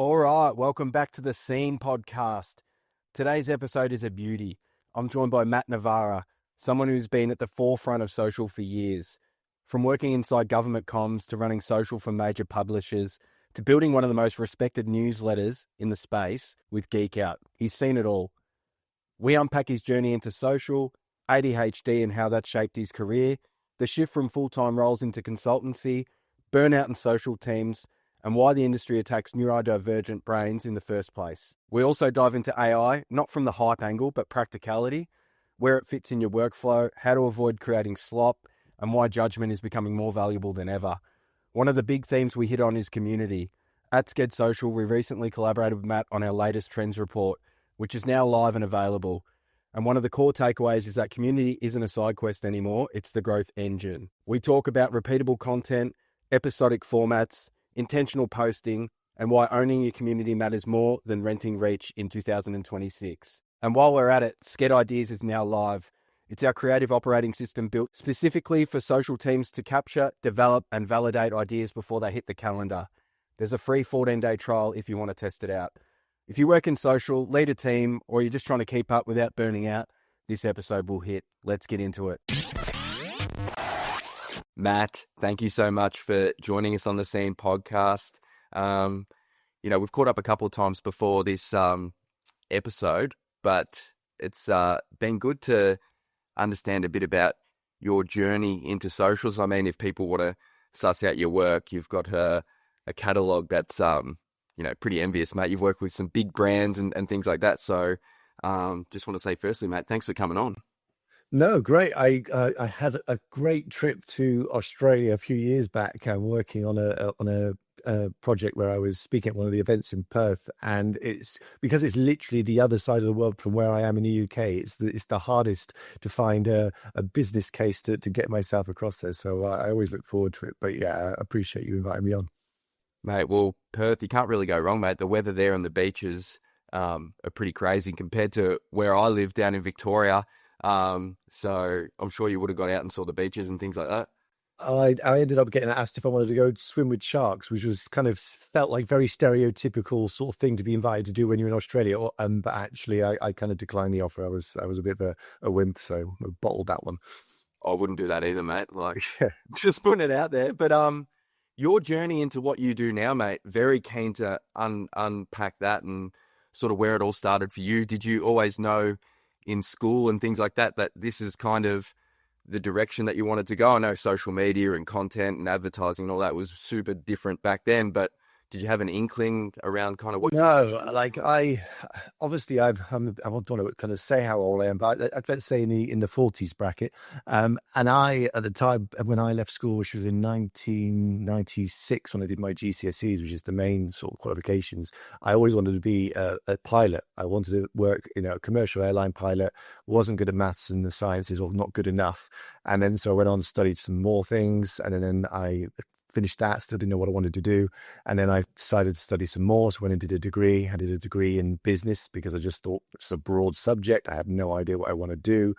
All right, welcome back to the Scene podcast. Today's episode is a beauty. I'm joined by Matt Navarra, someone who's been at the forefront of social for years. From working inside government comms to running social for major publishers to building one of the most respected newsletters in the space with Geek Out. He's seen it all. We unpack his journey into social, ADHD and how that shaped his career, the shift from full-time roles into consultancy, burnout and social teams, and why the industry attacks neurodivergent brains in the first place. We also dive into AI, not from the hype angle, but practicality, where it fits in your workflow, how to avoid creating slop, and why judgment is becoming more valuable than ever. One of the big themes we hit on is community. At Sked Social, we recently collaborated with Matt on our latest Trends Report, which is now live and available. And one of the core takeaways is that community isn't a side quest anymore, it's the growth engine. We talk about repeatable content, episodic formats, intentional posting, and why owning your community matters more than renting reach in 2026. And while we're at it, Sked Ideas is now live. It's our creative operating system built specifically for social teams to capture, develop, and validate ideas before they hit the calendar. There's a free 14-day trial if you want to test it out. If you work in social, lead a team, or you're just trying to keep up without burning out, this episode will hit. Let's get into it. Matt, thank you so much for joining us on the Scene podcast. We've caught up a couple of times before this episode, but it's been good to understand a bit about your journey into socials. I mean, if people want to suss out your work, you've got a catalogue that's pretty envious, mate. You've worked with some big brands and things like that. So just want to say firstly, mate, thanks for coming on. No, great. I had a great trip to Australia a few years back. I'm working on a project where I was speaking at one of the events in Perth, and it's because it's literally the other side of the world from where I am in the UK. It's the hardest to find a business case to get myself across there. So I always look forward to it. But yeah, I appreciate you inviting me on, mate. Well, Perth, you can't really go wrong, mate. The weather there and the beaches are pretty crazy compared to where I live down in Victoria. So I'm sure you would have got out and saw the beaches and things like that. I ended up getting asked if I wanted to go swim with sharks, which was kind of felt like very stereotypical sort of thing to be invited to do when you're in Australia. But actually, I kind of declined the offer. I was a bit of a wimp, so I bottled that one. I wouldn't do that either, mate. Like, just putting it out there. But your journey into what you do now, mate, very keen to unpack that and sort of where it all started for you. Did you always know in school and things like that this is kind of the direction that you wanted to go? I know social media and content and advertising and all that was super different back then, but did you have an inkling around kind of what? No, like I don't want to kind of say how old I am, but let's say in the 40s bracket. And I, at the time when I left school, which was in 1996, when I did my GCSEs, which is the main sort of qualifications, I always wanted to be a pilot. I wanted to work, a commercial airline pilot. Wasn't good at maths and the sciences, or not good enough. And then so I went on and studied some more things, and then I finished that, still didn't know what I wanted to do. And then I decided to study some more. So went and did a degree. I did a degree in business because I just thought it's a broad subject. I have no idea what I want to do.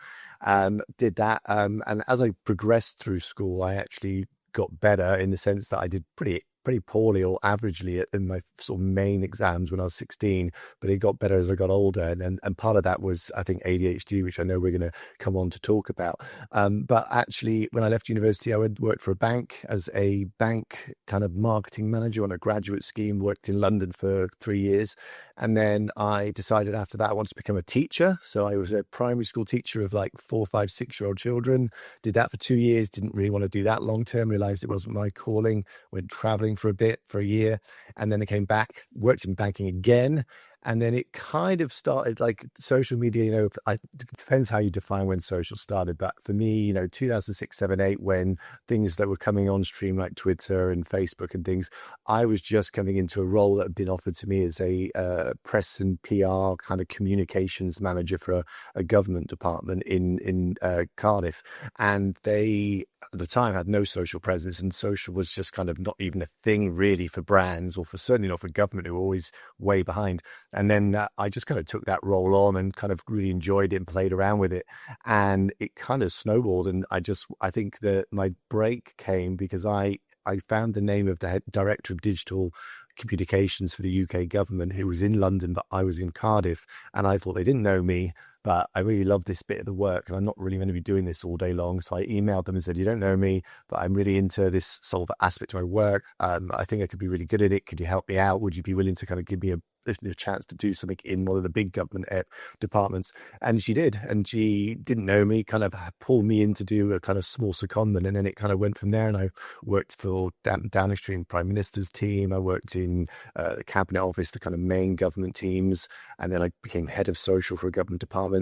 Did that. And as I progressed through school, I actually got better in the sense that I did pretty poorly or averagely in my sort of main exams when I was 16, but it got better as I got older. And part of that was, I think, ADHD, which I know we're going to come on to talk about. But actually, when I left university, I worked for a bank as a bank kind of marketing manager on a graduate scheme, worked in London for 3 years. And then I decided after that I wanted to become a teacher. So I was a primary school teacher of like 4, 5, 6-year-old children. Did that for 2 years. Didn't really want to do that long term. Realized it wasn't my calling. Went traveling for a year, and then I came back, worked in banking again, and then it kind of started like social media. It depends how you define when social started, but for me, 2006, 7, 8, when things that were coming on stream like Twitter and Facebook and things, I was just coming into a role that had been offered to me as a press and PR kind of communications manager for a government department in Cardiff, and they at the time had no social presence, and social was just kind of not even a thing really for brands, or certainly not for government, who were always way behind. And then I just kind of took that role on and kind of really enjoyed it and played around with it, and it kind of snowballed. And I think that my break came because I I found the name of the director of digital communications for the UK government, who was in London, but I was in Cardiff. And I thought they didn't know me, but I really love this bit of the work and I'm not really going to be doing this all day long. So I emailed them and said, you don't know me, but I'm really into this sort of aspect of my work. I think I could be really good at it. Could you help me out? Would you be willing to kind of give me a chance to do something in one of the big government departments? And she did. And she didn't know me, kind of pulled me in to do a kind of small secondment. And then it kind of went from there. And I worked for Downing Street Prime Minister's team. I worked in the Cabinet Office, the kind of main government teams. And then I became head of social for a government department.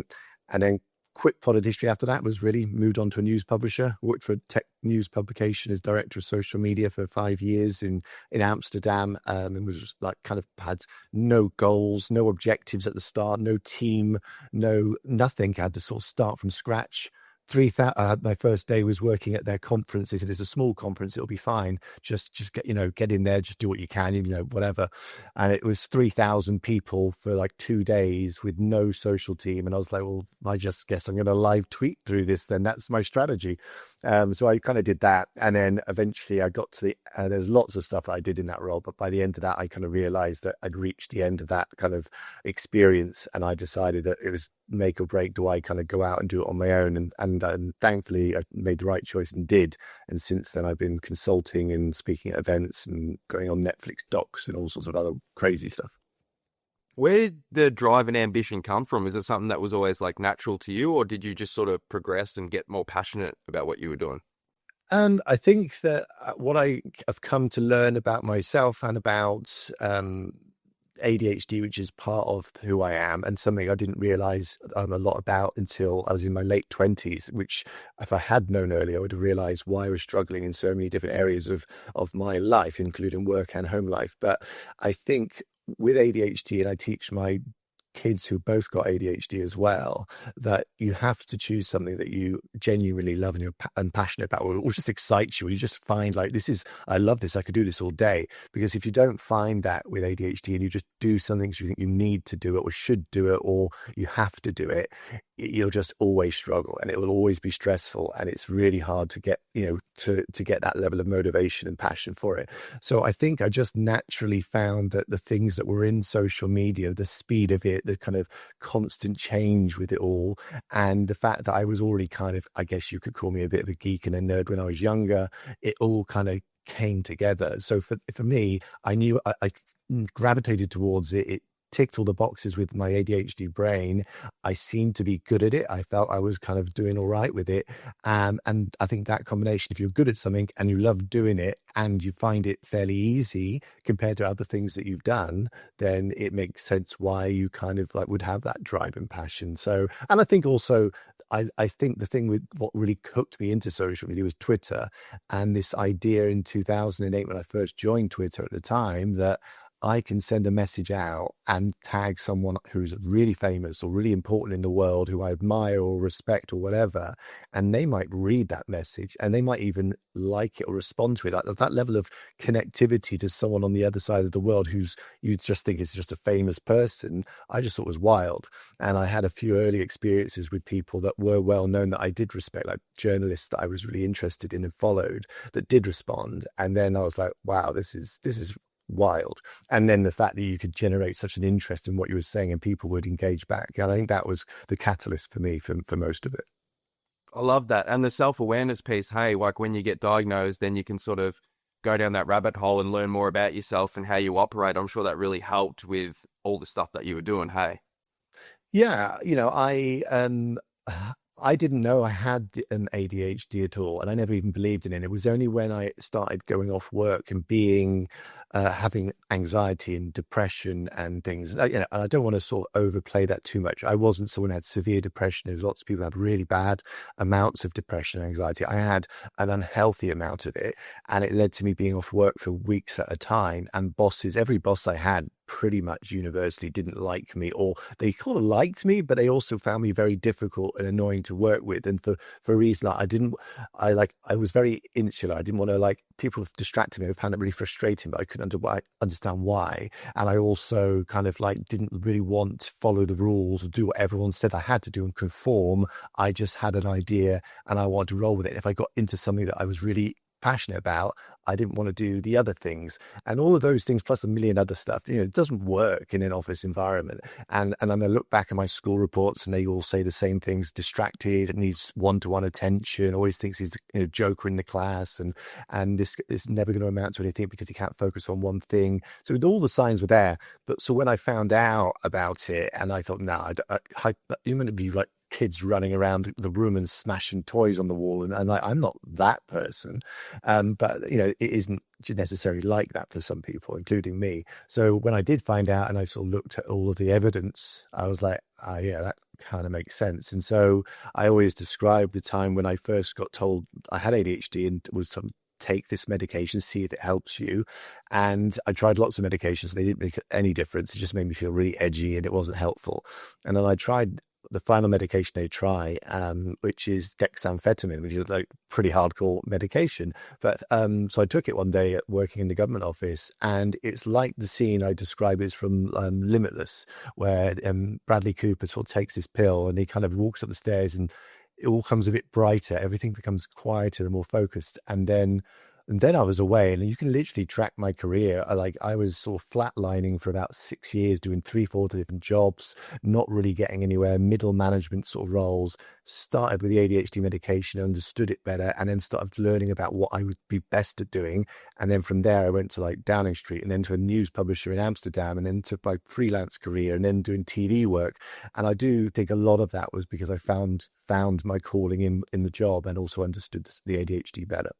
And then quick plotted history after that was really moved on to a news publisher, worked for a tech news publication as director of social media for 5 years in Amsterdam, and was like kind of had no goals, no objectives at the start, no team, nothing. I had to sort of start from scratch. My first day was working at their conference. They said, it's a small conference, it'll be fine. Just get in there, just do what you can, whatever. And it was 3,000 people for like 2 days with no social team. And I was like, well, I just guess I'm going to live tweet through this then. That's my strategy. So I kind of did that. And then eventually I got to there's lots of stuff that I did in that role. But by the end of that, I kind of realized that I'd reached the end of that kind of experience. And I decided that it was make or break. Do I kind of go out and do it on my own? And thankfully I made the right choice and did. And since then I've been consulting and speaking at events and going on Netflix docs and all sorts of other crazy stuff. Where did the drive and ambition come from? Is it something that was always like natural to you, or did you just sort of progress and get more passionate about what you were doing? And I think that what I have come to learn about myself and about ADHD, which is part of who I am and something I didn't realize a lot about until I was in my late 20s, which if I had known earlier, I would have realized why I was struggling in so many different areas of my life, including work and home life. But I think with ADHD, and I teach my kids who both got ADHD as well, that you have to choose something that you genuinely love and you're passionate about, or just excites you, or you just find like, I love this, I could do this all day. Because if you don't find that with ADHD and you just do something because you think you need to do it or should do it or you have to do it, you'll just always struggle and it will always be stressful, and it's really hard to get to get that level of motivation and passion for it. So I think I just naturally found that the things that were in social media, the speed of it, the kind of constant change with it all, and the fact that I was already kind of, I guess you could call me a bit of a geek and a nerd when I was younger, it all kind of came together. So for me, I knew I gravitated towards it. It ticked all the boxes with my ADHD brain. I seemed to be good at it. I felt I was kind of doing all right with it. And I think that combination, if you're good at something and you love doing it and you find it fairly easy compared to other things that you've done, then it makes sense why you kind of like would have that drive and passion. So, and I think also, I think the thing with what really hooked me into social media was Twitter, and this idea in 2008 when I first joined Twitter at the time that I can send a message out and tag someone who's really famous or really important in the world, who I admire or respect or whatever, and they might read that message and they might even like it or respond to it. That level of connectivity to someone on the other side of the world who's you just think is just a famous person, I just thought was wild. And I had a few early experiences with people that were well known that I did respect, like journalists that I was really interested in and followed that did respond. And then I was like, wow, this is wild. And then the fact that you could generate such an interest in what you were saying and people would engage back. And I think that was the catalyst for me for most of it. I love that. And the self-awareness piece, hey, like when you get diagnosed, then you can sort of go down that rabbit hole and learn more about yourself and how you operate. I'm sure that really helped with all the stuff that you were doing, hey? Yeah, I didn't know I had an ADHD at all, and I never even believed in it. It was only when I started going off work and having anxiety and depression and things. And I don't want to sort of overplay that too much. I wasn't someone who had severe depression. There's lots of people who have really bad amounts of depression and anxiety. I had an unhealthy amount of it, and it led to me being off work for weeks at a time. And every boss I had pretty much universally didn't like me, or they kind of liked me, but they also found me very difficult and annoying to work with. And for a reason, I was very insular. I didn't want to people distracted me. I found it really frustrating, but I couldn't understand why. And I also kind of didn't really want to follow the rules or do what everyone said I had to do and conform. I just had an idea and I wanted to roll with it. If I got into something that I was really passionate about, I didn't want to do the other things. And all of those things, plus a million other stuff, it doesn't work in an office environment. And then I look back at my school reports and they all say the same things: distracted, needs one-to-one attention, always thinks he's a joker in the class, and this is never going to amount to anything because he can't focus on one thing. So all the signs were there. But so when I found out about it, and I thought, no, you're going to be like kids running around the room and smashing toys on the wall, and I'm not that person, but it isn't necessarily like that for some people, including me. So when I did find out and I sort of looked at all of the evidence, I was like, yeah, that kind of makes sense. And so I always describe the time when I first got told I had ADHD and was take this medication, see if it helps you. And I tried lots of medications. They didn't make any difference. It just made me feel really edgy and it wasn't helpful. And then I tried the final medication they try, which is dexamphetamine, which is like pretty hardcore medication. But so I took it one day at working in the government office, and it's like the scene I describe is from Limitless, where Bradley Cooper sort of takes this pill and he kind of walks up the stairs and it all comes a bit brighter. Everything becomes quieter and more focused. And then I was away, and you can literally track my career. I was sort of flatlining for about 6 years, doing 3-4 different jobs, not really getting anywhere, middle management sort of roles. Started with the ADHD medication, understood it better, and then started learning about what I would be best at doing. And then from there, I went to like Downing Street, and then to a news publisher in Amsterdam, and then to my freelance career, and then doing TV work. And I do think a lot of that was because I found my calling in the job, and also understood the ADHD better.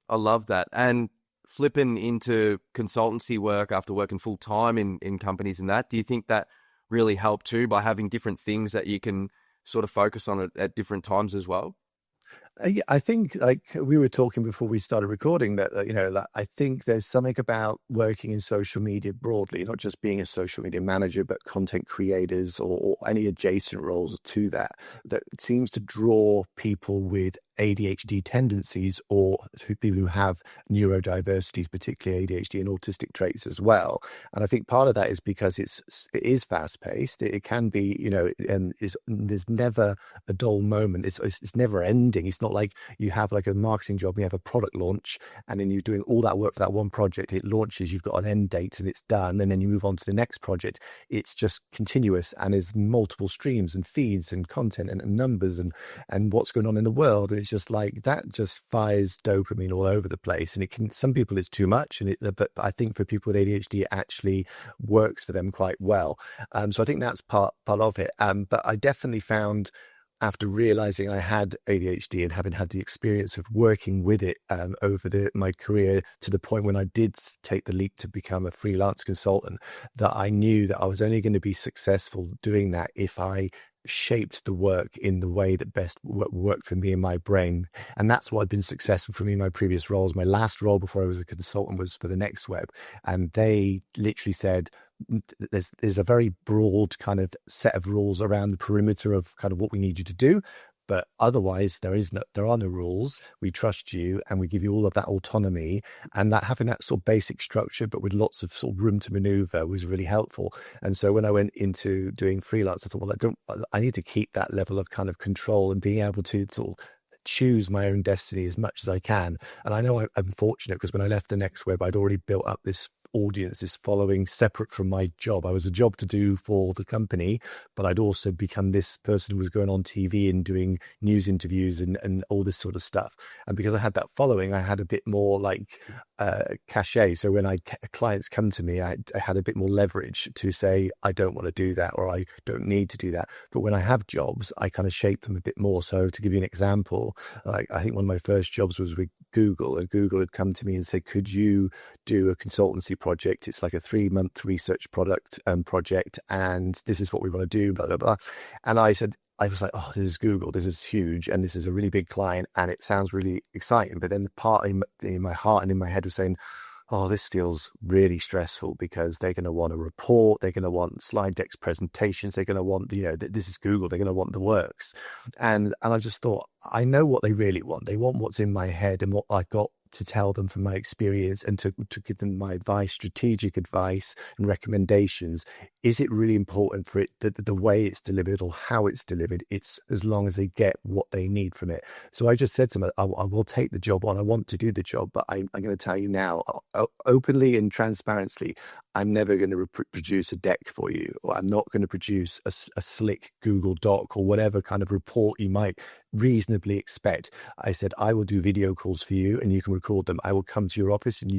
I love that. And flipping into consultancy work after working full time in companies and that, do you think that really helped too, by having different things that you can sort of focus on at different times as well? Yeah, I think, like we were talking before we started recording, that I think there's something about working in social media broadly, not just being a social media manager, but content creators or any adjacent roles to that seems to draw people with ADHD tendencies, or people who have neurodiversities, particularly ADHD and autistic traits as well. And I think part of that is because it is fast paced. It can be, and there's never a dull moment. It's never ending. It's not like you have like a marketing job, you have a product launch, and then you're doing all that work for that one project. It launches, you've got an end date, and it's done, and then you move on to the next project. It's just continuous, and there's multiple streams and feeds and content and numbers and what's going on in the world. And it's just like that just fires dopamine all over the place. And some people it's too much, but I think for people with ADHD, it actually works for them quite well. So I think that's part of it. But I definitely found, after realizing I had ADHD and having had the experience of working with it over my career, to the point when I did take the leap to become a freelance consultant, that I knew that I was only going to be successful doing that if I shaped the work in the way that best worked for me and my brain. And that's what had been successful for me in my previous roles. My last role before I was a consultant was for the Next Web, and they literally said, there's a very broad kind of set of rules around the perimeter of kind of what we need you to do, but otherwise there are no rules. We trust you, and we give you all of that autonomy, and that having that sort of basic structure but with lots of sort of room to maneuver was really helpful. And so when I went into doing freelance, I thought, well, I need to keep that level of kind of control and being able to sort of choose my own destiny as much as I can. And I know I'm fortunate, because when I left the Next Web, I'd already built up this audience, this following separate from my job. I was a job to do for the company, but I'd also become this person who was going on TV and doing news interviews and all this sort of stuff. And because I had that following, I had a bit more like cachet. So when clients come to me, I had a bit more leverage to say, I don't want to do that, or I don't need to do that. But when I have jobs, I kind of shape them a bit more. So to give you an example, like I think one of my first jobs was with Google, and Google had come to me and said, could you do a consultancy project? It's like a 3-month research project, and this is what we want to do, blah, blah, blah. And I was like, oh, this is Google, this is huge, and this is a really big client, and it sounds really exciting. But then the part in my heart and in my head was saying, oh, this feels really stressful, because they're going to want a report, they're going to want slide decks, presentations, they're going to want, this is Google, they're going to want the works. And I just thought, I know what they really want. They want what's in my head and what I got to tell them from my experience and to give them my advice, strategic advice and recommendations. Is it really important for it that the way it's delivered or how it's delivered? It's as long as they get what they need from it. So I just said to them, I will take the job on. I want to do the job, but I'm going to tell you now, openly and transparently, I'm never going to produce a deck for you, or I'm not going to produce a slick Google Doc or whatever kind of report you might reasonably expect. I said, I will do video calls for you and you can record them. I will come to your office and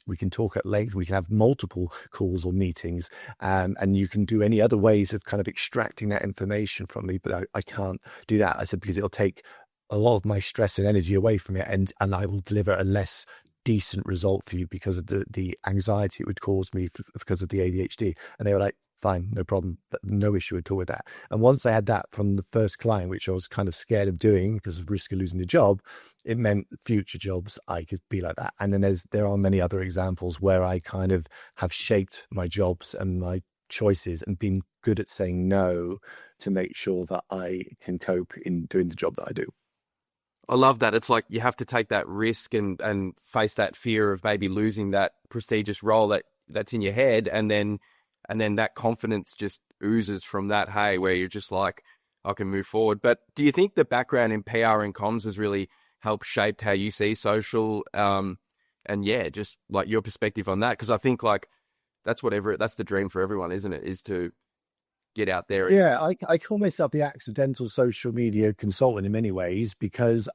we can talk at length. We can have multiple calls or meetings, and you can do any other ways of kind of extracting that information from me, but I can't do that. I said, because it'll take a lot of my stress and energy away from it, and I will deliver a less decent result for you because of the anxiety it would cause me because of the ADHD. And they were like, fine, no problem, no issue at all with that. And once I had that from the first client, which I was kind of scared of doing because of risk of losing the job, it meant future jobs I could be like that. And then there are many other examples where I kind of have shaped my jobs and my choices and been good at saying no to make sure that I can cope in doing the job that I do. I love that. It's like you have to take that risk and face that fear of maybe losing that prestigious role that's in your head, and then that confidence just oozes from that, hey, where you're just like, I can move forward. But do you think the background in PR and comms has really helped shape how you see social, and yeah, just like your perspective on that? Because I think like that's the dream for everyone, isn't it? Is to get out there. Yeah, I call myself the accidental social media consultant in many ways, because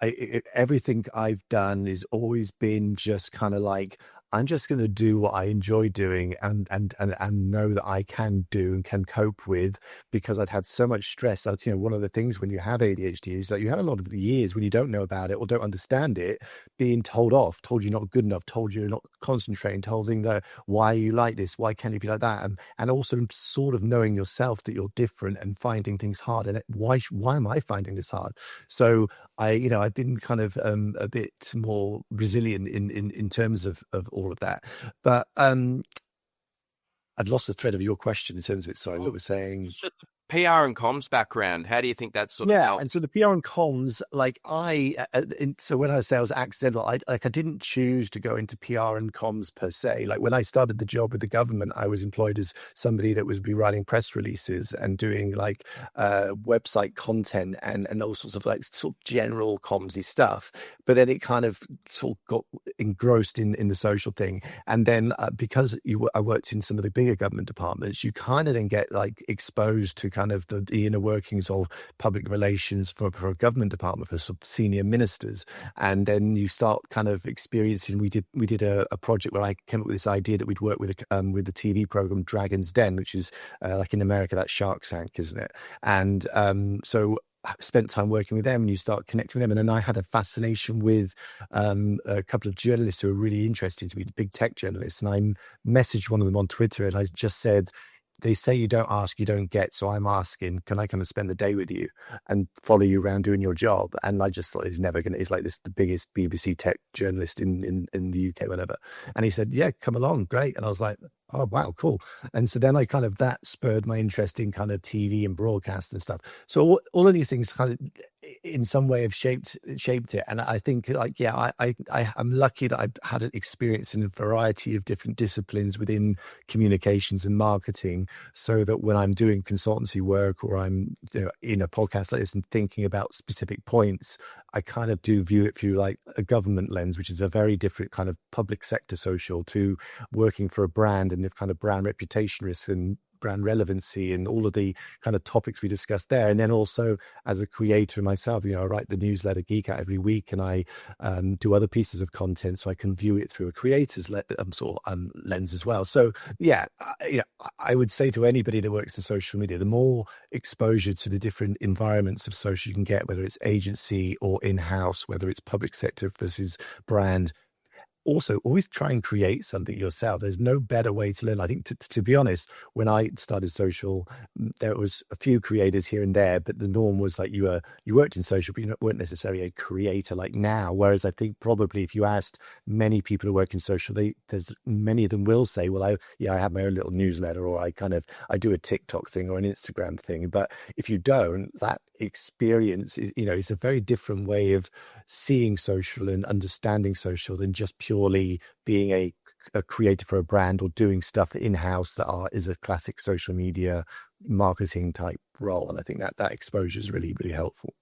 everything I've done has always been just kind of like, I'm just going to do what I enjoy doing and know that I can do and can cope with, because I'd had so much stress. That's, one of the things when you have ADHD is that you have a lot of years when you don't know about it or don't understand it, being told off, told you're not good enough, told you're not concentrating, told that why are you like this, why can't you be like that, and also sort of knowing yourself that you're different and finding things hard. And why am I finding this hard? So I've been kind of a bit more resilient in terms of all of that. But I've lost the thread of your question in terms of it. Sorry, what we're saying. PR and comms background, how do you think that's sort of helped? And so the PR and comms, like so when I say I was accidental, I didn't choose to go into PR and comms per se. Like when I started the job with the government, I was employed as somebody that was writing press releases and doing like website content and all sorts of like sort of general commsy stuff. But then it kind of sort of got engrossed in the social thing. And then because I worked in some of the bigger government departments, you kind of then get like exposed to kind of the inner workings of public relations for a government department, for some senior ministers. And then you start kind of experiencing, we did a project where I came up with this idea that we'd work with the TV program Dragon's Den, which is like in America, that's Shark Tank, isn't it? And so I spent time working with them, and you start connecting with them. And then I had a fascination with a couple of journalists who are really interesting to me, the big tech journalists. And I messaged one of them on Twitter, and I just said, they say you don't ask, you don't get. So I'm asking, can I come and spend the day with you and follow you around doing your job? And I just thought he's like the biggest BBC tech journalist in the UK, whatever. And he said, yeah, come along. Great. And I was like, oh, wow, cool. And so then that spurred my interest in kind of TV and broadcast and stuff. So all of these things kind of in some way have shaped it. And I think I'm lucky that I've had an experience in a variety of different disciplines within communications and marketing, so that when I'm doing consultancy work or I'm in a podcast like this and thinking about specific points, I kind of do view it through like a government lens, which is a very different kind of public sector social, to working for a brand and the kind of brand reputation risks and brand relevancy and all of the kind of topics we discussed there. And then also as a creator myself, I write the newsletter Geek Out every week, and I do other pieces of content, so I can view it through a creator's lens as well. So yeah, I would say to anybody that works in social media, the more exposure to the different environments of social you can get, whether it's agency or in-house, whether it's public sector versus brand, also always try and create something yourself. There's no better way to learn. I think, to be honest, when I started social, there was a few creators here and there, but the norm was like you worked in social, but you weren't necessarily a creator like now. Whereas I think probably if you asked many people who work in social, there's many of them will say, well, I have my own little newsletter, or I do a TikTok thing or an Instagram thing. But if you don't, that experience is a very different way of seeing social and understanding social than just purely being a creator for a brand or doing stuff in-house is a classic social media marketing type role. And I think that exposure is really, really helpful.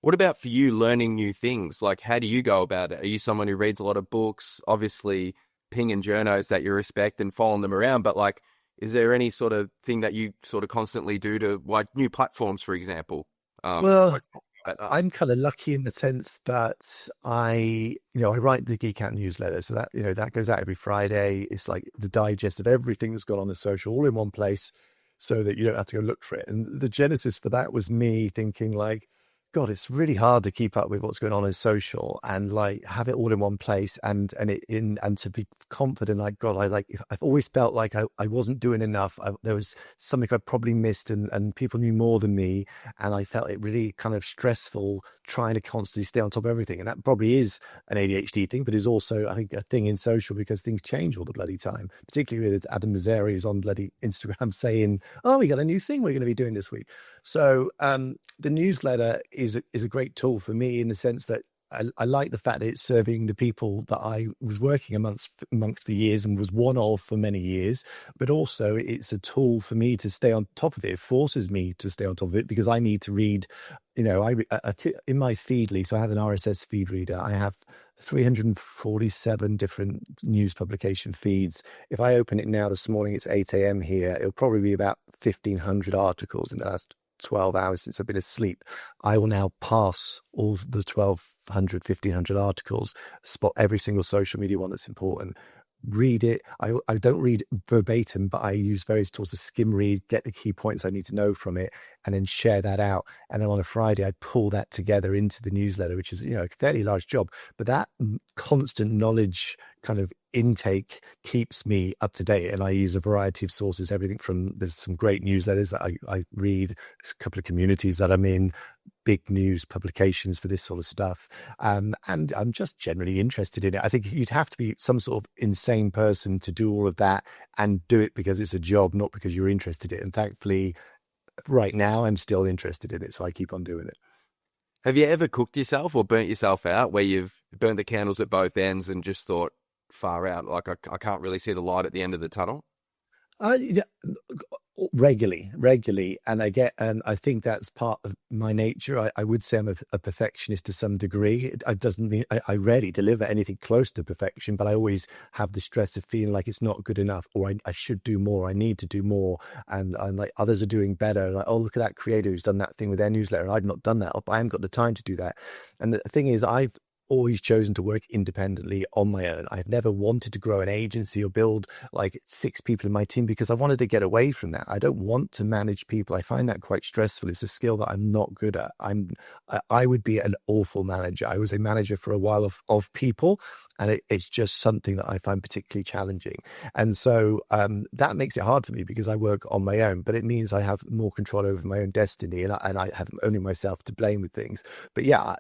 What about for you learning new things? Like, how do you go about it? Are you someone who reads a lot of books, obviously pinging journos that you respect and following them around, but like, is there any sort of thing that you sort of constantly do to, like, new platforms, for example? Well, I'm kind of lucky in the sense that I write the Geek Out newsletter. So that goes out every Friday. It's like the digest of everything that's gone on the social all in one place so that you don't have to go look for it. And the genesis for that was me thinking like, God, it's really hard to keep up with what's going on in social and like have it all in one place and to be confident. Like, God, I've always felt like I wasn't doing enough. There was something I probably missed and people knew more than me. And I felt it really kind of stressful trying to constantly stay on top of everything. And that probably is an ADHD thing, but is also, I think, a thing in social because things change all the bloody time, particularly with Adam Mazzari is on bloody Instagram saying, oh, we got a new thing we're going to be doing this week. So the newsletter is a great tool for me in the sense that I like the fact that it's serving the people that I was working amongst for years and was one of for many years, but also it's a tool for me to stay on top of it. It forces me to stay on top of it because I need to read, in my Feedly, so I have an RSS feed reader. I have 347 different news publication feeds. If I open it now this morning, it's 8 a.m. here. It'll probably be about 1,500 articles in the last 12 hours since I've been asleep. I will now pass all the 1,200, 1,500 articles, spot every single social media one that's important, read it. I don't read verbatim, but I use various tools to skim read, get the key points I need to know from it, and then share that out. And then on a Friday, I pull that together into the newsletter, which is, a fairly large job. But that constant knowledge kind of intake keeps me up to date. And I use a variety of sources, everything from, there's some great newsletters that I read, there's a couple of communities that I'm in, big news publications for this sort of stuff. And I'm just generally interested in it. I think you'd have to be some sort of insane person to do all of that and do it because it's a job, not because you're interested in it. And thankfully, right now, I'm still interested in it. So I keep on doing it. Have you ever cooked yourself or burnt yourself out where you've burnt the candles at both ends and just thought, far out, like I can't really see the light at the end of the tunnel? Yeah, regularly, and I think that's part of my nature. I would say I'm a perfectionist to some degree. It doesn't mean I rarely deliver anything close to perfection, but I always have the stress of feeling like it's not good enough, or I should do more, I need to do more, and like others are doing better. Like, oh, look at that creator who's done that thing with their newsletter, and I've not done that, or I haven't got the time to do that. And the thing is, I've always chosen to work independently on my own. I've never wanted to grow an agency or build like 6 people in my team because I wanted to get away from that. I don't want to manage people. I find that quite stressful. It's a skill that I'm not good at. I would be an awful manager. I was a manager for a while of people, and it's just something that I find particularly challenging. And so that makes it hard for me because I work on my own, but it means I have more control over my own destiny, and I have only myself to blame with things. But yeah,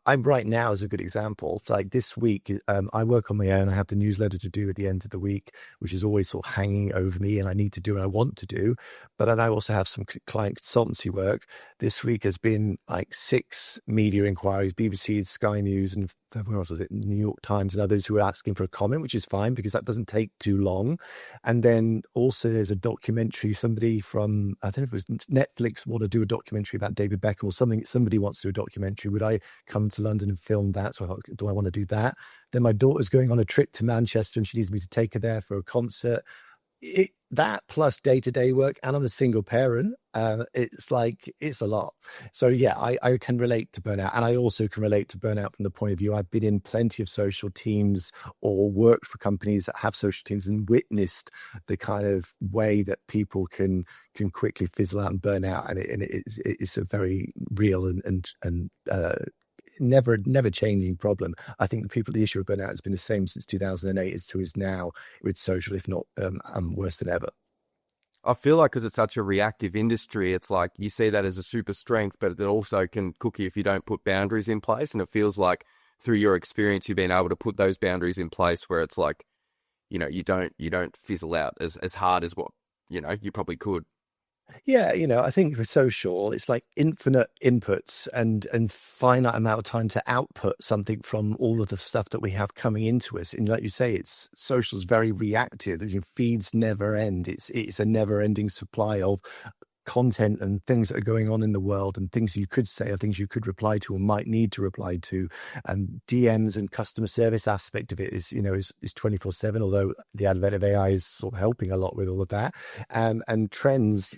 I'm right now as a good example. Like this week, I work on my own. I have the newsletter to do at the end of the week, which is always sort of hanging over me, and I need to do and I want to do. But then I also have some client consultancy work. This week has been like 6 media inquiries, BBC, Sky News, and where else was it? New York Times and others who are asking for a comment, which is fine because that doesn't take too long. And then also there's a documentary, somebody from, I don't know if it was Netflix want to do a documentary about David Beckham or something. Somebody wants to do a documentary. Would I come to London and film that? So I thought, do I want to do that? Then my daughter's going on a trip to Manchester and she needs me to take her there for a concert. That plus day-to-day work, and I'm a single parent, it's a lot. So yeah, I can relate to burnout, and I also can relate to burnout from the point of view I've been in plenty of social teams or worked for companies that have social teams and witnessed the kind of way that people can quickly fizzle out and burn out, and it's a very real and never changing problem. I think the issue of burnout has been the same since 2008 as to is now with social, if not worse than ever. I feel like because it's such a reactive industry, it's like you see that as a super strength, but it also can cook you if you don't put boundaries in place. And it feels like through your experience, you've been able to put those boundaries in place where it's like, you don't fizzle out as hard as what, you probably could. Yeah, I think for social, it's like infinite inputs and finite amount of time to output something from all of the stuff that we have coming into us. And like you say, it's social's very reactive. Your feeds never end. It's a never ending supply of content and things that are going on in the world and things you could say or things you could reply to or might need to reply to. And DMs and customer service aspect of it is 24/7, although the advent of AI is sort of helping a lot with all of that. And trends,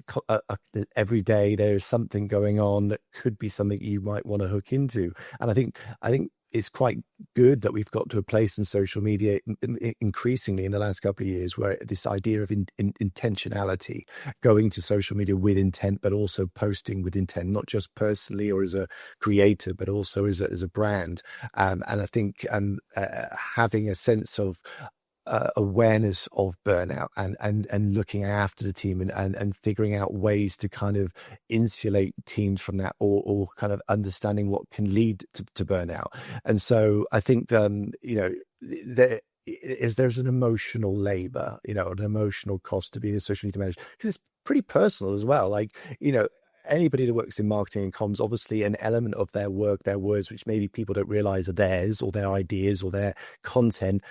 every day there's something going on that could be something you might want to hook into. And I think it's quite good that we've got to a place in social media increasingly in the last couple of years where this idea of intentionality, going to social media with intent, but also posting with intent, not just personally or as a creator, but also as a brand. And I think having a sense of awareness of burnout and looking after the team and figuring out ways to kind of insulate teams from that or kind of understanding what can lead to burnout. And so I think, there's an emotional labor, an emotional cost to being a social media manager because it's pretty personal as well. Like, anybody that works in marketing and comms, obviously an element of their work, their words, which maybe people don't realize are theirs or their ideas or their content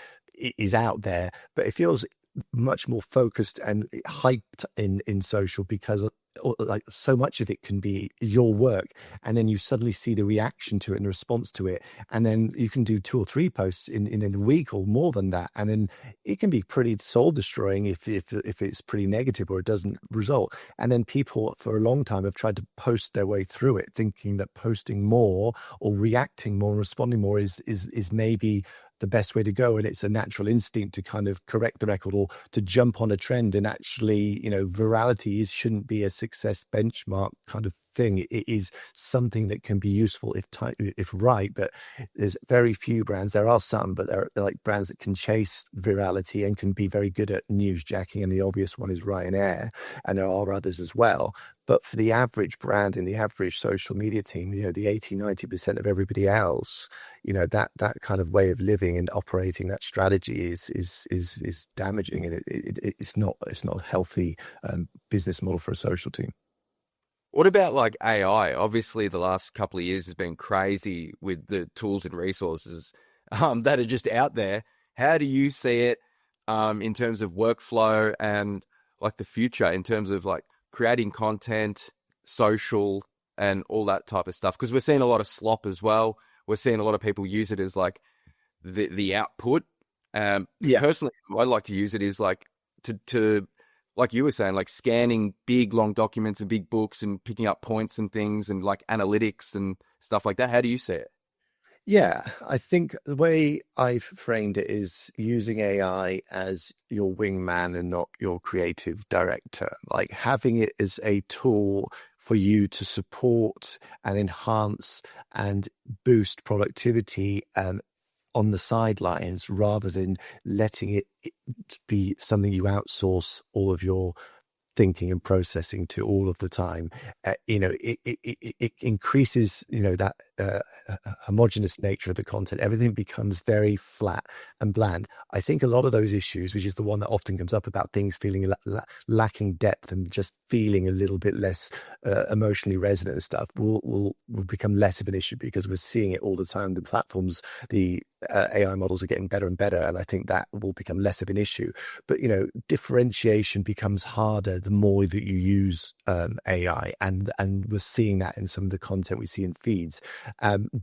is out there, but it feels much more focused and hyped in social because like so much of it can be your work, and then you suddenly see the reaction to it and the response to it, and then you can do 2 or 3 posts in a week or more than that, and then it can be pretty soul destroying if it's pretty negative or it doesn't result. And then people for a long time have tried to post their way through it, thinking that posting more or reacting more and responding more is maybe the best way to go, and it's a natural instinct to kind of correct the record or to jump on a trend. And actually, virality shouldn't be a success benchmark kind of thing. It is something that can be useful if right, but there's very few brands. There are some, but they're like brands that can chase virality and can be very good at newsjacking, and the obvious one is Ryanair, and there are others as well. But for the average brand and the average social media team, the 80-90% of everybody else, that kind of way of living and operating that strategy is damaging, and it's not a healthy business model for a social team. What about like AI? Obviously, the last couple of years has been crazy with the tools and resources that are just out there. How do you see it in terms of workflow and like the future in terms of like creating content, social, and all that type of stuff? Because we're seeing a lot of slop as well. We're seeing a lot of people use it as like the output. Personally, I like to use it as like to like you were saying, like scanning big long documents and big books and picking up points and things and like analytics and stuff like that. How do you see it? Yeah, I think the way I've framed it is using AI as your wingman and not your creative director, like having it as a tool for you to support and enhance and boost productivity and on the sidelines, rather than letting it be something you outsource all of your thinking and processing to all of the time. It increases, that homogenous nature of the content. Everything becomes very flat and bland. I think a lot of those issues, which is the one that often comes up about things feeling lacking depth and just feeling a little bit less emotionally resonant and stuff, will become less of an issue because we're seeing it all the time. The platforms, the AI models are getting better and better, and I think that will become less of an issue. But differentiation becomes harder the more that you use AI, and we're seeing that in some of the content we see in feeds.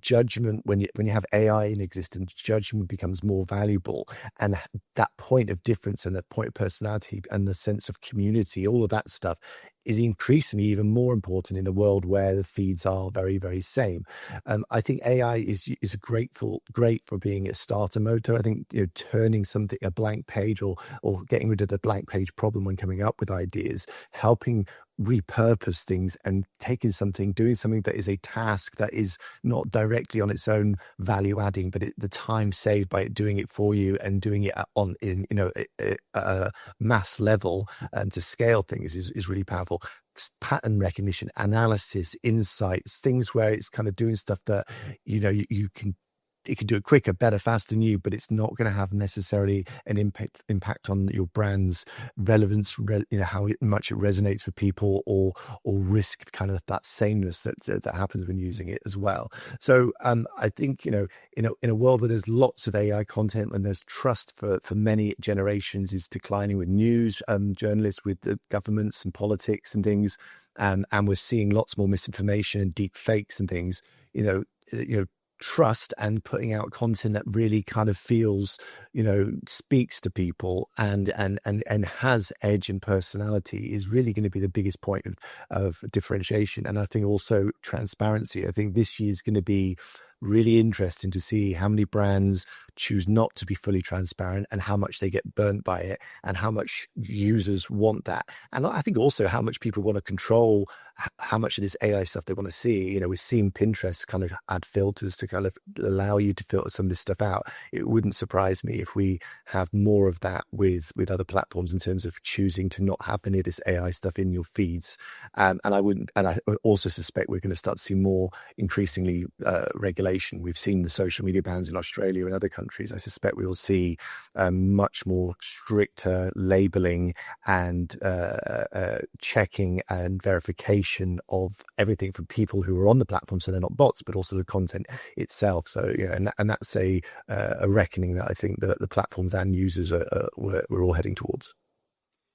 Judgment, when you have AI in existence, judgment becomes more valuable, and that point of difference and the point of personality and the sense of community, all of that stuff is increasingly even more important in a world where the feeds are very, very same. I think AI is great for being a starter motor. I think turning a blank page or getting rid of the blank page problem when coming up with ideas, helping repurpose things and taking something, doing something that is a task that is not directly on its own value adding, but the time saved by it doing it for you and doing it a mass level and to scale things is really powerful. Pattern recognition, analysis, insights, things where it's kind of doing stuff that you can. It can do it quicker, better, faster than you, but it's not going to have necessarily an impact on your brand's relevance, how much it resonates with people, or risk kind of that sameness that happens when using it as well. So I think in a world where there's lots of AI content and there's trust for many generations is declining with news journalists, with the governments and politics and things, and we're seeing lots more misinformation and deep fakes and things. Trust and putting out content that really kind of feels, speaks to people and has edge and personality is really going to be the biggest point of differentiation. And I think also transparency. I think this year is going to be really interesting to see how many brands choose not to be fully transparent and how much they get burnt by it and how much users want that. And I think also how much people want to control how much of this AI stuff they want to see. We're seeing Pinterest kind of add filters to kind of allow you to filter some of this stuff out. It wouldn't surprise me if we have more of that with other platforms in terms of choosing to not have any of this AI stuff in your feeds. And I also suspect we're going to start to see more increasingly regulation. We've seen the social media bans in Australia and other countries. I suspect we will see much more stricter labeling and checking and verification of everything from people who are on the platform, so they're not bots, but also the content itself. So and that's a reckoning that I think that the platforms and users we're all heading towards.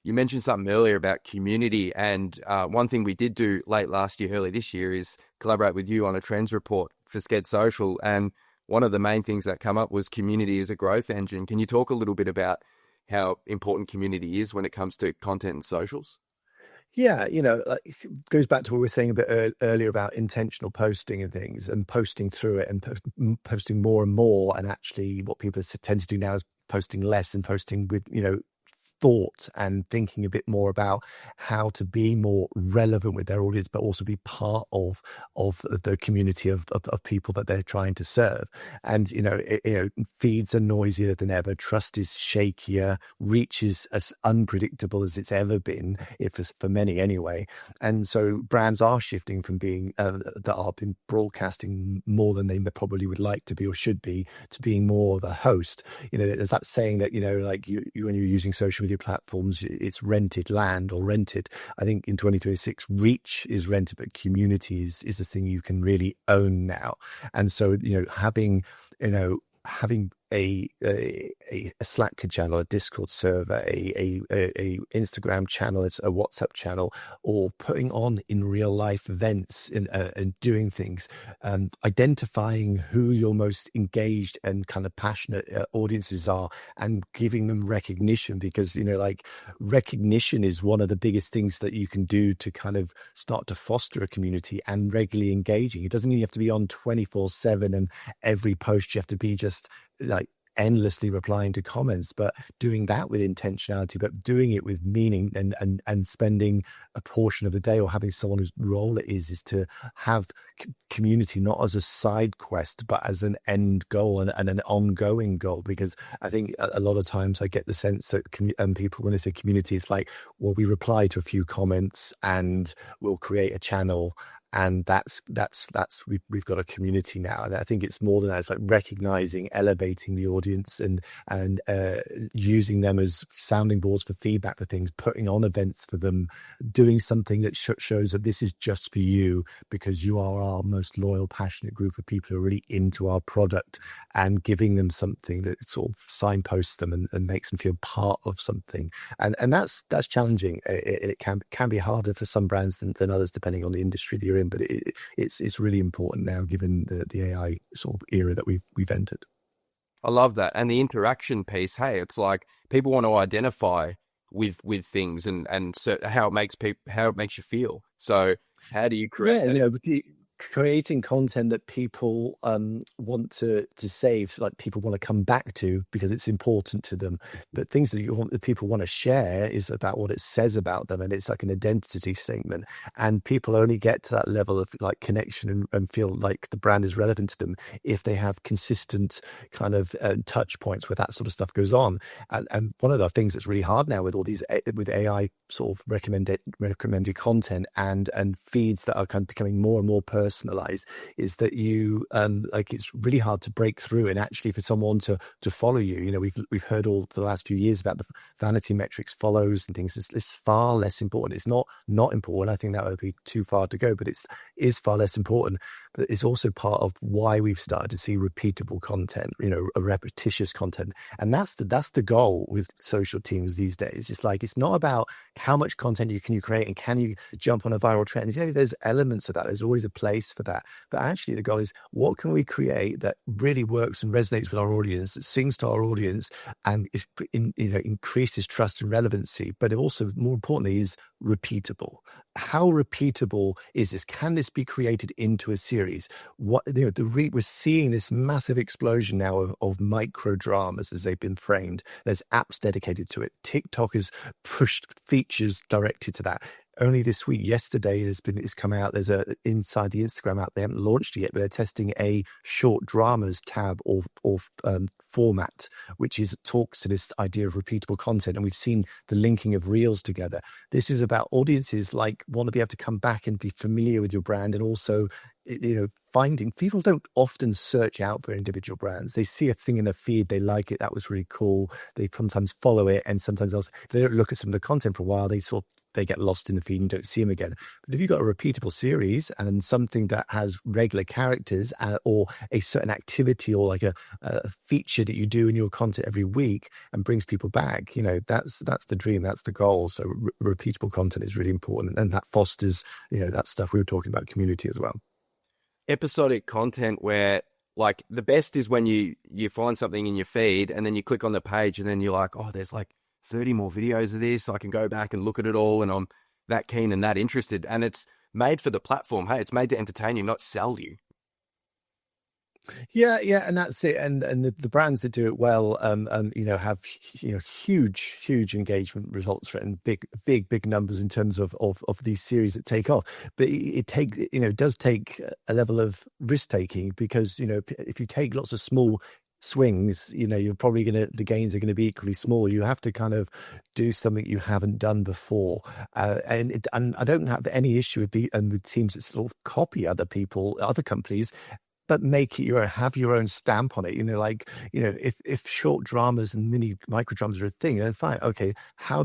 You mentioned something earlier about community, and one thing we did do late last year, early this year, is collaborate with you on a trends report for Sked Social. And one of the main things that come up was community as a growth engine. Can you talk a little bit about how important community is when it comes to content and socials? Yeah, it goes back to what we were saying a bit earlier about intentional posting and things, and posting through it and posting more and more. And actually what people tend to do now is posting less and posting with, thought and thinking a bit more about how to be more relevant with their audience, but also be part of the community of people that they're trying to serve. And feeds are noisier than ever, trust is shakier, reach is as unpredictable as it's ever been, for many anyway. And so brands are shifting from being that are been broadcasting more than they probably would like to be or should be, to being more the host. There's that saying that like you when you're using social media platforms, it's rented land or rented. I think in 2026, reach is rented, but community is the thing you can really own now. And so, having a Slack channel, a Discord server, a Instagram channel, it's a WhatsApp channel, or putting on in real life events and doing things, identifying who your most engaged and kind of passionate audiences are, and giving them recognition, because recognition is one of the biggest things that you can do to kind of start to foster a community and regularly engaging. It doesn't mean you have to be on 24/7 and every post you have to be just like endlessly replying to comments, but doing that with intentionality, but doing it with meaning, and spending a portion of the day, or having someone whose role it is to have community not as a side quest but as an end goal and an ongoing goal. Because I think a lot of times I get the sense that people, when they say community, it's like, well, we reply to a few comments and we'll create a channel, and we've got a community now. And I think it's more than that. It's like recognizing, elevating the audience, and using them as sounding boards for feedback for things, putting on events for them, doing something that shows that this is just for you because you are our most loyal, passionate group of people who are really into our product, and giving them something that sort of signposts them and makes them feel part of something. And that's challenging. It can be harder for some brands than others, depending on the industry that you're in. But it's really important now, given the AI sort of era that we've entered. I love that. And the interaction piece, hey, it's like people want to identify with things and so how it makes you feel. So how do you create that? creating content that people want to save, so like people want to come back to because it's important to them. But things that people want to share is about what it says about them, and it's like an identity statement. And people only get to that level of like connection and feel like the brand is relevant to them if they have consistent kind of touch points where that sort of stuff goes on. And one of the things that's really hard now with all these with AI sort of recommended content and feeds that are kind of becoming more and more personalized is that you like it's really hard to break through, and actually for someone to follow you. You know, we've heard all for the last few years about the vanity metrics, follows and things. It's far less important. It's not important. I think that would be too far to go, but it is far less important. But it's also part of why we've started to see repeatable content, you know, a repetitious content. And that's the goal with social teams these days. It's like, it's not about how much content can you create and can you jump on a viral trend. You know, there's elements of that. There's always a place for that. But actually the goal is, what can we create that really works and resonates with our audience, that sings to our audience and increases trust and relevancy, but it also, more importantly, is repeatable. How repeatable is this? Can this be created into a series? What, you know, we're seeing this massive explosion now of micro dramas as they've been framed. There's apps dedicated to it. TikTok has pushed features directed to that. Only this week, yesterday, it's come out. There's inside the Instagram app. They haven't launched it yet, but they're testing a short dramas tab or format, which talks to this idea of repeatable content. And we've seen the linking of reels together. This is about audiences like want to be able to come back and be familiar with your brand, and also, you know, finding people don't often search out for individual brands. They see a thing in a feed, they like it, that was really cool. They sometimes follow it, and sometimes if they don't look at some of the content for a while, they get lost in the feed and don't see them again. But if you've got a repeatable series and something that has regular characters or a certain activity or like a feature that you do in your content every week and brings people back, you know, that's the dream, that's the goal. So repeatable content is really important, and that fosters, you know, that stuff we were talking about, community as well. Episodic content where, like, the best is when you find something in your feed and then you click on the page and then you're like, oh, there's like 30 more videos of this. I can go back and look at it all, and I'm that keen and that interested. And it's made for the platform. Hey, it's made to entertain you, not sell you. Yeah, and that's it. And the brands that do it well, you know, have, you know, huge engagement results for it, and big numbers in terms of these series that take off. But it does take a level of risk taking, because, you know, if you take lots of small swings, you know, you're probably the gains are going to be equally small. You have to kind of do something you haven't done before, and I don't have any issue with teams that sort of copy other companies, but make it have your own stamp on it. You know, like, you know, if short dramas and mini micro dramas are a thing, then fine. Okay, how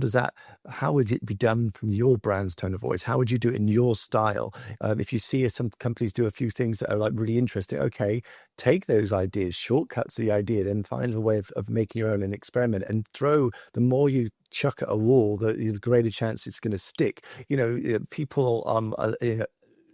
would it be done from your brand's tone of voice? How would you do it in your style? If you see some companies do a few things that are like really interesting, okay, take those ideas, shortcuts to the idea, then find a way of making your own and experiment, and the more you chuck at a wall, the greater chance it's going to stick. You know, people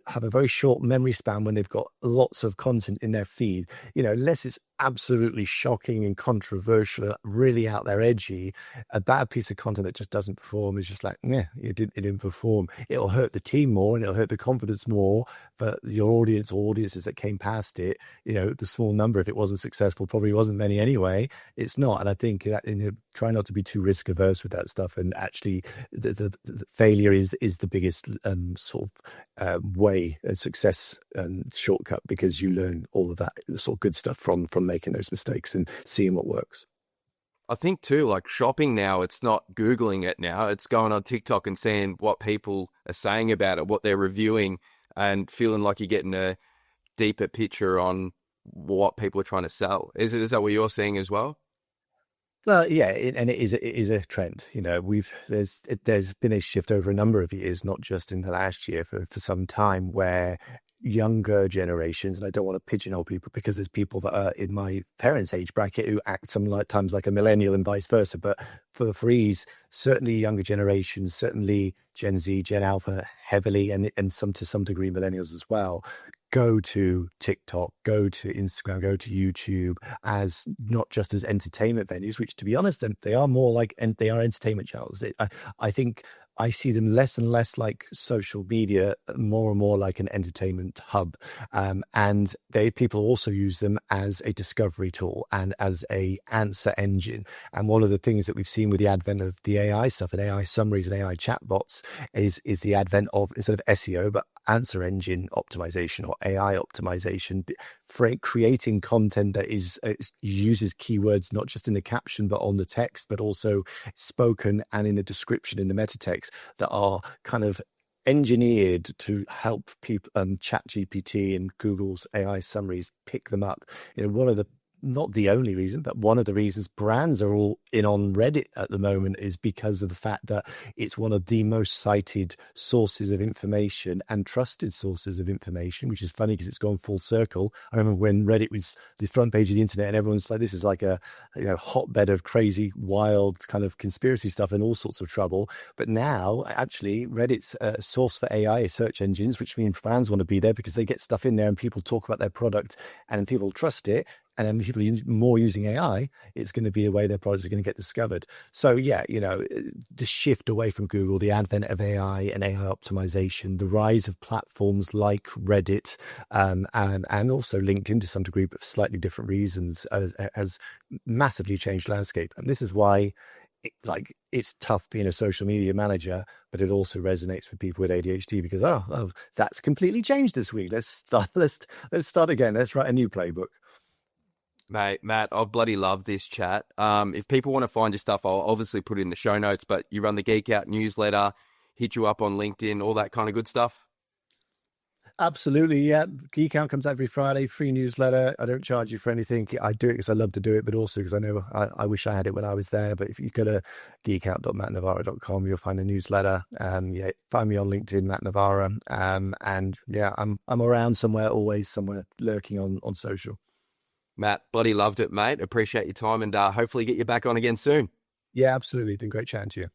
have a very short memory span when they've got lots of content in their feed. You know, unless it's absolutely shocking and controversial, really out there edgy, a bad piece of content that just doesn't perform is just like, yeah, it didn't perform. It'll hurt the team more and it'll hurt the confidence more, but your audience or audiences that came past it, you know, the small number, if it wasn't successful, probably wasn't many anyway. It's not. And I think that, you know, try not to be too risk averse with that stuff. And actually the failure is the biggest way, a success shortcut, because you learn all of that sort of good stuff from making those mistakes and seeing what works. I think too, like shopping now, it's not Googling it now. It's going on TikTok and seeing what people are saying about it, what they're reviewing, and feeling like you're getting a deeper picture on what people are trying to sell. Is that what you're seeing as well? Well, yeah, and it is a trend. You know, there's been a shift over a number of years, not just in the last year, for some time, where younger generations, and I don't want to pigeonhole people, because there's people that are in my parents' age bracket who act sometimes like a millennial and vice versa. But for ease, certainly younger generations, certainly Gen Z, Gen Alpha, heavily, and to some degree millennials as well, go to TikTok, go to Instagram, go to YouTube as not just as entertainment venues, which, to be honest, they are more like, and they are entertainment channels. I think I see them less and less like social media, more and more like an entertainment hub. And people also use them as a discovery tool and as a answer engine. And one of the things that we've seen with the advent of the AI stuff and AI summaries and AI chatbots is the advent of, instead of SEO, but answer engine optimization or AI optimization, for creating content that uses keywords not just in the caption but on the text, but also spoken and in the description in the meta text, that are kind of engineered to help people, ChatGPT and Google's AI summaries pick them up. One of the, not the only reason, but one of the reasons brands are all in on Reddit at the moment is because of the fact that it's one of the most cited sources of information and trusted sources of information, which is funny because it's gone full circle. I remember when Reddit was the front page of the internet and everyone's like, this is like a hotbed of crazy, wild kind of conspiracy stuff and all sorts of trouble. But now actually Reddit's a source for AI search engines, which means brands want to be there because they get stuff in there and people talk about their product and people trust it. And then people more using AI, it's going to be the way their products are going to get discovered. So yeah, the shift away from Google, the advent of AI and AI optimization, the rise of platforms like Reddit, and also LinkedIn to some degree, but for slightly different reasons, has massively changed the landscape. And this is why it's tough being a social media manager, but it also resonates with people with ADHD because that's completely changed this week. Let's start again. Let's write a new playbook. Mate, Matt, I've bloody loved this chat. If people want to find your stuff, I'll obviously put it in the show notes, but you run the Geek Out newsletter, hit you up on LinkedIn, all that kind of good stuff. Absolutely, yeah. Geek Out comes out every Friday, free newsletter. I don't charge you for anything. I do it because I love to do it, but also because I know I wish I had it when I was there. But if you go to geekout.mattnavarra.com, you'll find a newsletter. Find me on LinkedIn, Matt Navarra. And yeah, I'm around somewhere, always somewhere, lurking on social. Matt, bloody loved it, mate. Appreciate your time and hopefully get you back on again soon. Yeah, absolutely. Been great chatting to you.